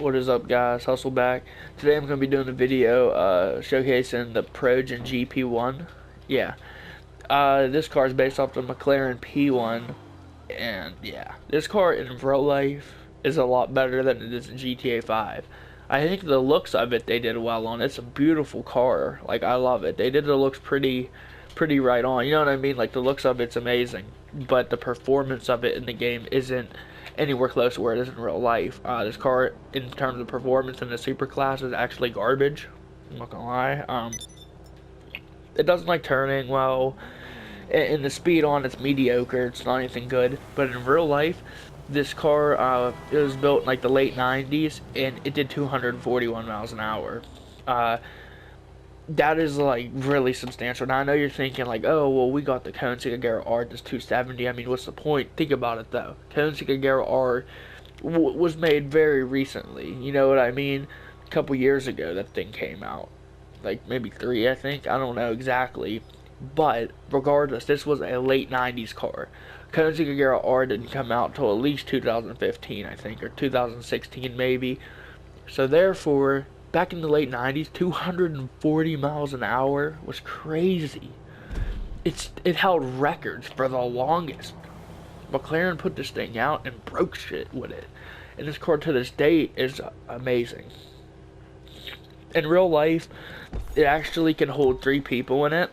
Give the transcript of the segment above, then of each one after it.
What is up, guys? Hustle back. Today I'm going to be doing a video showcasing the Progen GP1. Yeah. This car is based off the McLaren P1. And yeah, this car in real life is a lot better than it is in GTA 5. I think the looks of it they did well on. It's a beautiful car. Like, I love it. They did the looks pretty right on. You know what I mean? Like, the looks of it's amazing. But the performance of it in the game isn't anywhere close to where it is in real life. This car, in terms of performance in the super class, is actually garbage. I'm not gonna lie. It doesn't like turning well, and the speed on it's mediocre. It's not anything good. But in real life, this car it was built in like the late 90s, and it did 241 miles an hour. That is like really substantial. Now I know you're thinking like, oh well, we got the Koenigsegg R that's 270. I mean, what's the point? Think about it though. Koenigsegg R was made very recently. You know what I mean? A couple years ago that thing came out, like maybe 3, I think. I don't know exactly, but regardless, this was a late 90s car. Koenigsegg R didn't come out till at least 2015, I think, or 2016 maybe. So therefore, back in the late 90s, 240 miles an hour was crazy. It held records for the longest. McLaren put this thing out and broke shit with it. And this car to this day is amazing. In real life, it actually can hold 3 people in it.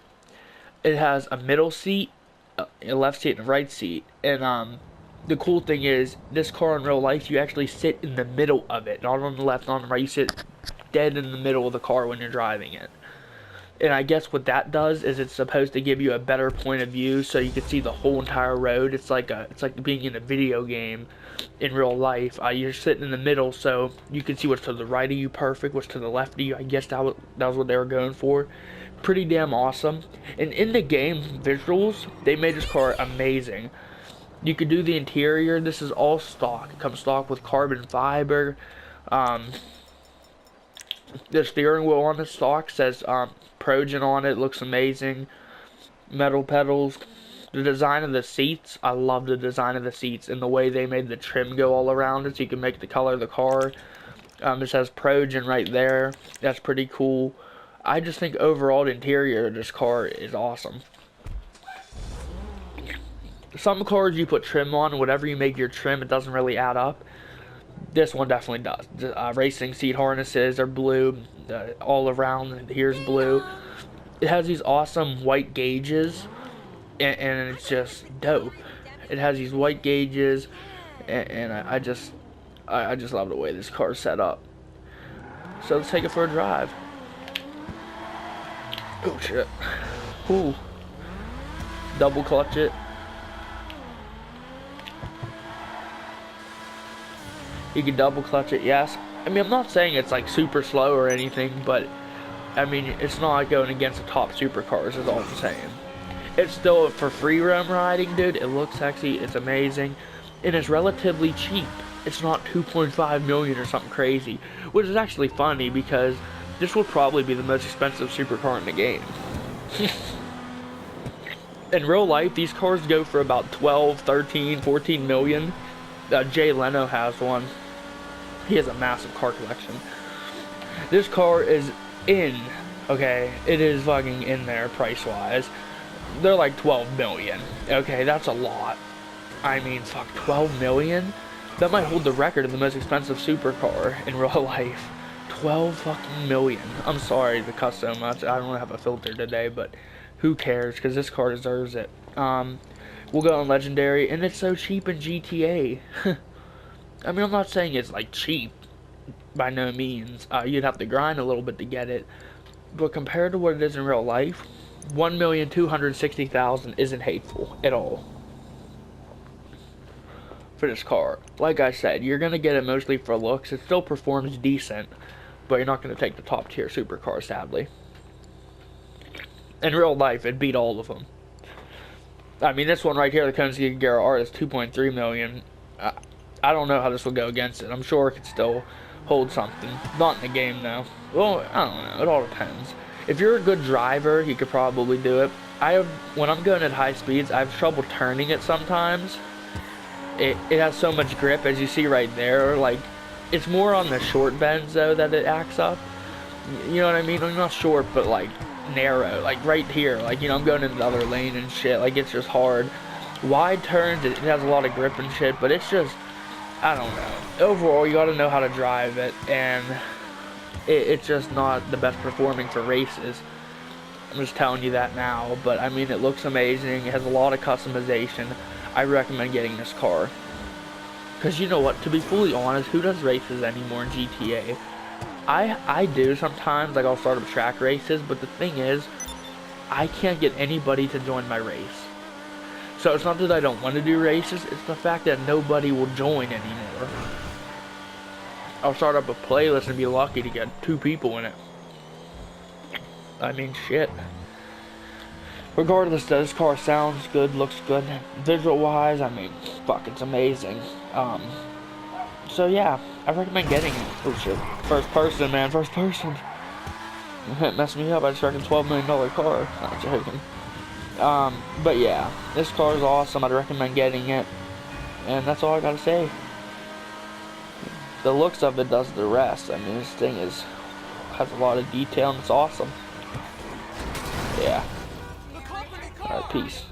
It has a middle seat, a left seat, and a right seat. And the cool thing is, this car in real life, you actually sit in the middle of it. Not on the left, not on the right. You sit dead in the middle of the car when you're driving it. And I guess what that does is it's supposed to give you a better point of view so you can see the whole entire road. It's like being in a video game in real life. You're sitting in the middle so you can see what's to the right of you perfect, what's to the left of you. I guess that was what they were going for. Pretty damn awesome. And in the game visuals, they made this car amazing. You could do the interior. This is all stock. It comes stock with carbon fiber. The steering wheel on the stock says Progen on it. Looks amazing. Metal pedals. The design of the seats. I love the design of the seats and the way they made the trim go all around it so you can make the color of the car. It says Progen right there. That's pretty cool. I just think overall the interior of this car is awesome. Some cars you put trim on, whatever you make your trim, it doesn't really add up. This one definitely does. Racing seat harnesses are blue, all around. Here's blue. It has these awesome white gauges, and it's just dope. It has these white gauges, and I just love the way this car's set up. So let's take it for a drive. Oh shit. Ooh. Double clutch it. You can double clutch it, yes. I mean, I'm not saying it's like super slow or anything, but I mean, it's not like going against the top supercars is all I'm saying. It's still for free roam riding, dude. It looks sexy, it's amazing, and it's relatively cheap. It's not 2.5 million or something crazy, which is actually funny because this will probably be the most expensive supercar in the game. In real life, these cars go for about 12, 13, 14 million. Jay Leno has one. He has a massive car collection. This car is okay, it is fucking in there price-wise. They're like 12 million. Okay, that's a lot. I mean, fuck, 12 million? That might hold the record of the most expensive supercar in real life. 12 fucking million. I'm sorry to cuss so much. I don't have a filter today, but who cares? Because this car deserves it. We'll go on Legendary, and it's so cheap in GTA. I mean, I'm not saying it's like cheap, by no means. You'd have to grind a little bit to get it. But compared to what it is in real life, 1,260,000 isn't hateful at all for this car. Like I said, you're going to get it mostly for looks. It still performs decent, but you're not going to take the top tier supercar, sadly. In real life, it beat all of them. I mean, this one right here, the Koenigsegg R is 2.3 million. I don't know how this will go against it. I'm sure it could still hold something. Not in the game, though. Well, I don't know. It all depends. If you're a good driver, you could probably do it. When I'm going at high speeds, I have trouble turning it sometimes. It has so much grip, as you see right there. Like, It's more on the short bends though that it acts up. You know what I mean? I'm not short, but like narrow, like right here. Like, you know, I'm going in the other lane and shit. Like, it's just hard. Wide turns, it has a lot of grip and shit, but it's just, I don't know. Overall, you got to know how to drive it, and it's just not the best performing for races. I'm just telling you that now, but I mean, it looks amazing. It has a lot of customization. I recommend getting this car. Because you know what, to be fully honest, who does races anymore in GTA? I do sometimes, like I'll start up track races, but the thing is, I can't get anybody to join my race. So it's not that I don't want to do races, it's the fact that nobody will join anymore. I'll start up a playlist and be lucky to get 2 people in it. I mean, shit. Regardless, this car sounds good, looks good, visual-wise, I mean, fuck, it's amazing. So yeah, I recommend getting it. Oh shit, first person, man, first person. It messed me up. I just wrecked a $12 million car. Not joking. But yeah, this car is awesome. I'd recommend getting it, and that's all I gotta say. The looks of it does the rest. I mean, this thing has a lot of detail and it's awesome. Yeah. Alright, peace.